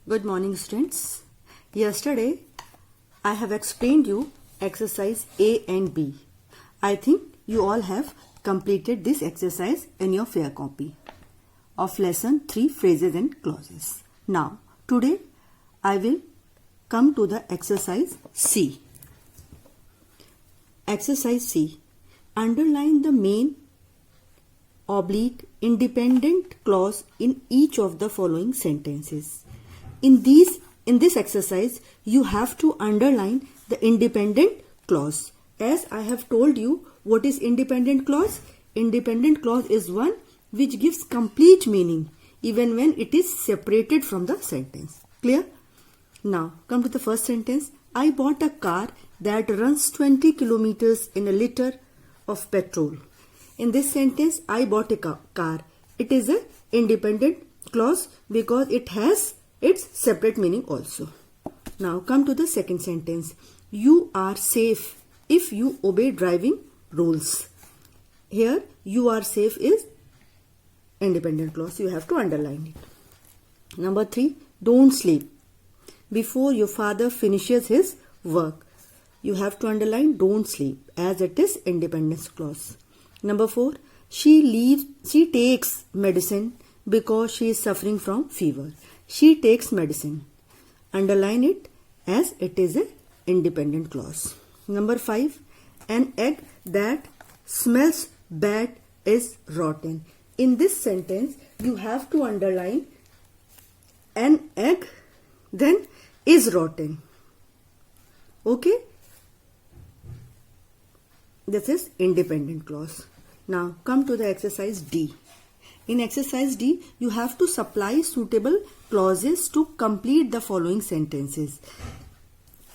Good morning, students. Yesterday I have explained you exercise A and B. I think you all have completed this exercise in your fair copy of lesson 3 phrases and clauses. Now today I will come to the exercise C. Exercise C. Underline the main oblique independent clause in each of the following sentences. In this exercise, you have to underline the independent clause. As I have told you, what is independent clause? Independent clause is one which gives complete meaning even when it is separated from the sentence. Clear? Now, come to the first sentence. I bought a car that runs 20 kilometers in a liter of petrol. In this sentence, I bought a car. It is an independent clause because it has its separate meaning also. Now come to the second sentence. You are safe if you obey driving rules. Here you are safe is independent clause. You have to underline it. Number 3. Don't sleep before your father finishes his work. You have to underline don't sleep as it is independence clause. Number 4. She takes medicine because she is suffering from fever. She takes medicine. Underline it as it is an independent clause. Number 5. An egg that smells bad is rotten. In this sentence, you have to underline an egg then is rotten. Okay? This is independent clause. Now come to the exercise D. In exercise D, you have to supply suitable clauses to complete the following sentences.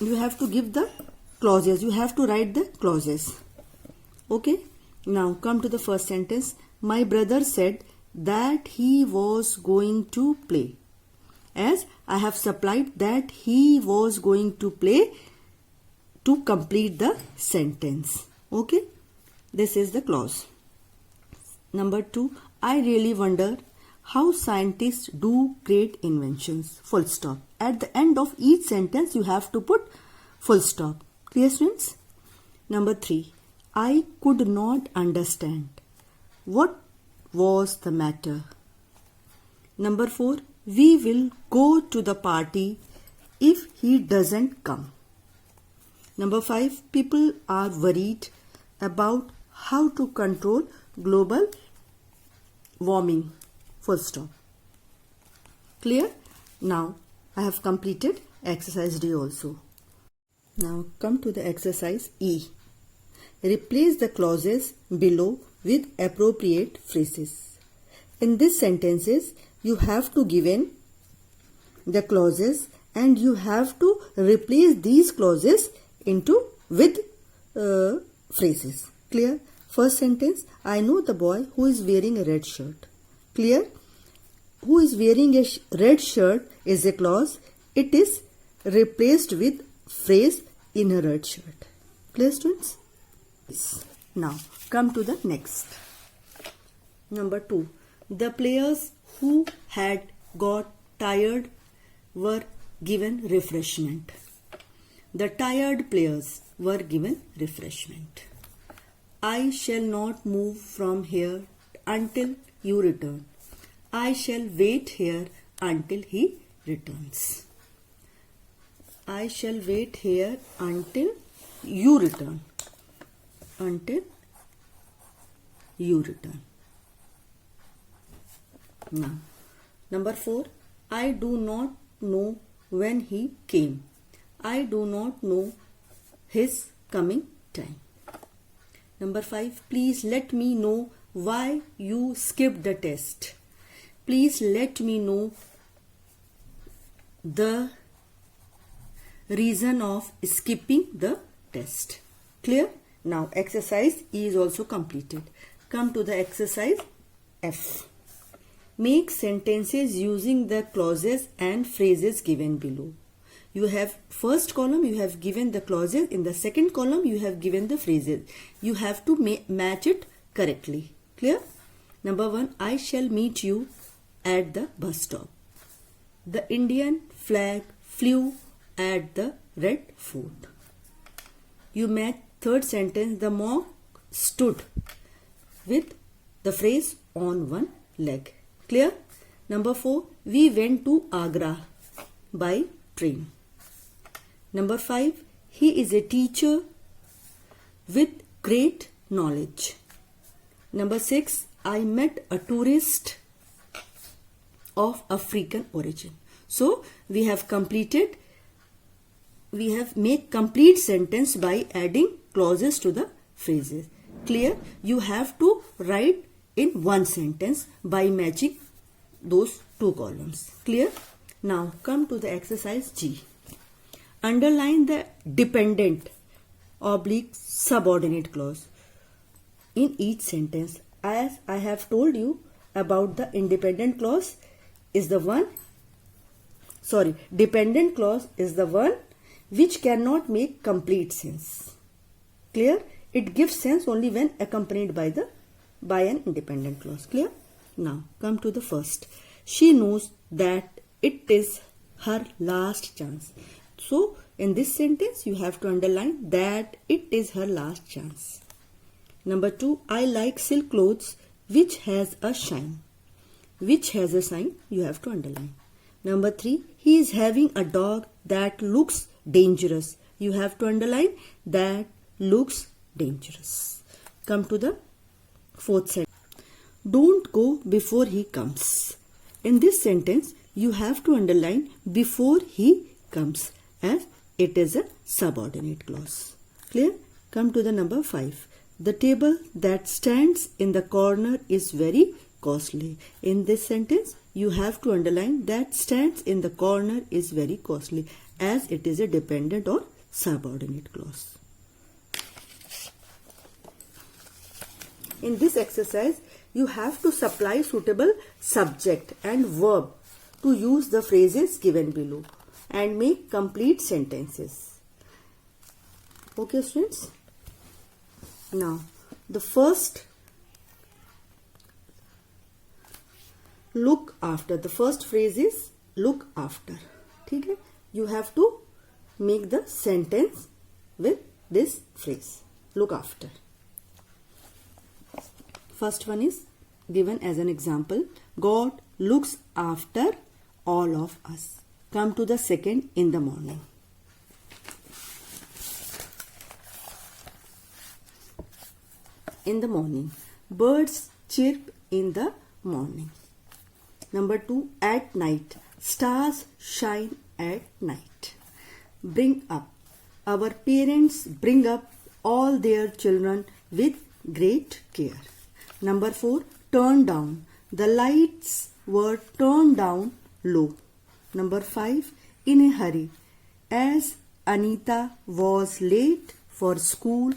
You have to give the clauses. You have to write the clauses. Okay? Now come to the first sentence. My brother said that he was going to play. As I have supplied that he was going to play to complete the sentence. Okay? This is the clause. Number 2. I really wonder how scientists do great inventions. Full stop. At the end of each sentence, you have to put full stop. Clear, students? Number 3. I could not understand. What was the matter? Number 4. We will go to the party if he doesn't come. Number 5. People are worried about how to control global warming. Full stop. Clear? Now I have completed exercise D also. Now come to the exercise E. Replace the clauses below with appropriate phrases. In these sentences, you have to give in the clauses and you have to replace these clauses with phrases. Clear? First sentence, I know the boy who is wearing a red shirt. Clear? Who is wearing a red shirt is a clause. It is replaced with phrase in a red shirt. Clear, students? Now come to the next. Number 2. The players who had got tired were given refreshment. The tired players were given refreshment. I shall not move from here until you return. I shall wait here until he returns. I shall wait here until you return. Until you return. Now, number 4. I do not know when he came. I do not know his coming time. Number 5. Please let me know why you skipped the test. Please let me know the reason of skipping the test. Clear? Now exercise E is also completed. Come to the exercise F. Make sentences using the clauses and phrases given below. You have first column, you have given the clauses. In the second column, you have given the phrases. You have to match it correctly. Clear? Number 1, I shall meet you at the bus stop. The Indian flag flew at the Red Fort. You match third sentence. The monk stood with the phrase on one leg. Clear? Number 4. We went to Agra by train. Number 5. He is a teacher with great knowledge. Number 6. I met a tourist of African origin. So we have made complete sentence by adding clauses to the phrases. Clear? You have to write in one sentence by matching those two columns. Clear? Now come to the exercise G. Underline the dependent / subordinate clause in each sentence. As I have told you about the independent clause is the one, dependent clause is the one which cannot make complete sense. Clear? It gives sense only when accompanied by an independent clause. Clear? Now come to the first. She knows that it is her last chance. So in this sentence you have to underline that it is her last chance. Number 2. I like silk clothes which has a shine. Which has a sign you have to underline. Number 3. He is having a dog that looks dangerous. You have to underline that looks dangerous. Come to the fourth sentence. Don't go before he comes. In this sentence you have to underline before he comes as it is a subordinate clause. Clear? Come to the number 5. The table that stands in the corner is very costly. In this sentence you have to underline that stands in the corner is very costly as it is a dependent or subordinate clause. In this exercise you have to supply suitable subject and verb to use the phrases given below and make complete sentences. Okay students? Now the first look after. The first phrase is look after. Okay? You have to make the sentence with this phrase look after. First one is given as an example. God looks after all of us. Come to the second. In the morning. In the morning. Birds chirp in the morning. Number 2. At night. Stars shine at night. Bring up. Our parents bring up all their children with great care. Number 4. Turn down. The lights were turned down low. Number 5. In a hurry. As Anita was late for school,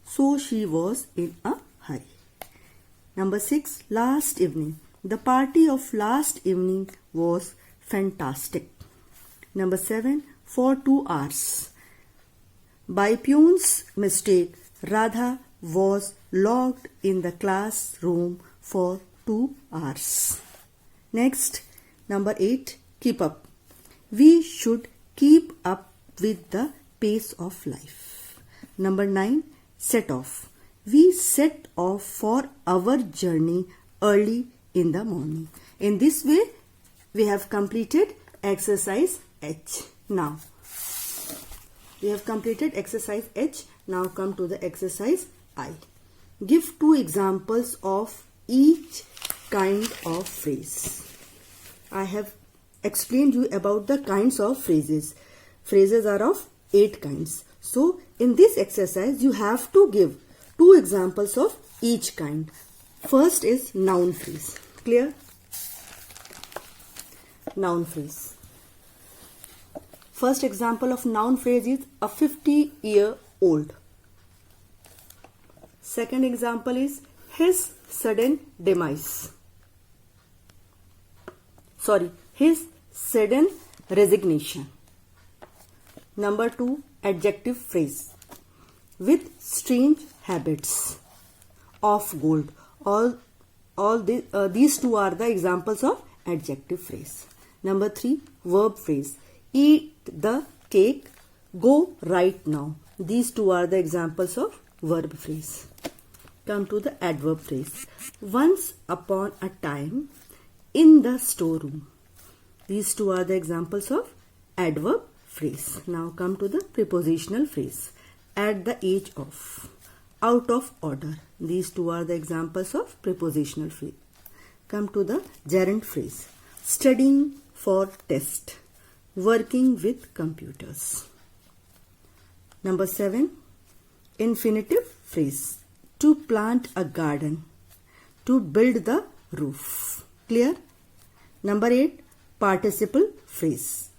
so she was in a hurry. Number 6. Last evening. The party of last evening was fantastic. Number 7. For 2 hours. By Pune's mistake, Radha was locked in the classroom for 2 hours. Next, number 8. Keep up. We should keep up with the pace of life. Number 9. Set off. We set off for our journey early in the morning. In this way, we have completed exercise H. Now, we have completed exercise H. Now come to the exercise I. Give 2 examples of each kind of phrase. I have explained you about the kinds of phrases. Phrases are of 8 kinds. So, in this exercise, you have to give 2 examples of each kind. First is noun phrase. Clear? Noun phrase. First example of noun phrase is a 50-year-old. Second example is his sudden demise. His sudden resignation. Number 2, adjective phrase. With strange habits of gold. These 2 are the examples of adjective phrase. Number 3, verb phrase. Eat the cake, go right now. These two are the examples of verb phrase. Come to the adverb phrase. Once upon a time, in the storeroom. These two are the examples of adverb phrase. Now come to the prepositional phrase. At the age of, out of order. These two are the examples of prepositional phrase. Come to the gerund phrase. Studying for test. Working with computers. Number 7, infinitive phrase. To plant a garden. To build the roof. Clear? Number 8, participle phrase.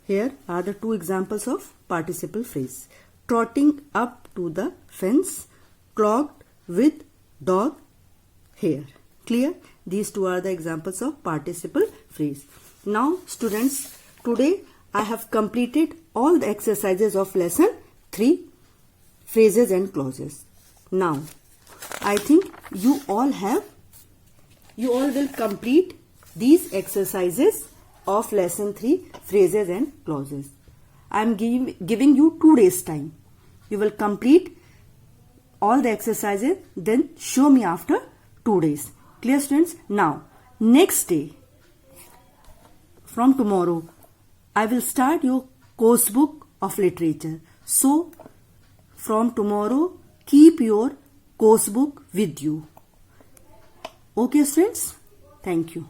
Here are the two examples of participle phrase. Trotting up to the fence, clogged with dog hair. Clear? These two are the examples of participle phrase. Now students, today I have completed all the exercises of lesson 3, phrases and clauses. Now I think you all will complete these exercises of lesson 3, phrases and clauses. I am giving you 2 days time. You will complete all the exercises, then show me after 2 days. Clear students? Now next day, from tomorrow, I will start your course book of literature. So from tomorrow, keep your course book with you. Okay students? Thank you.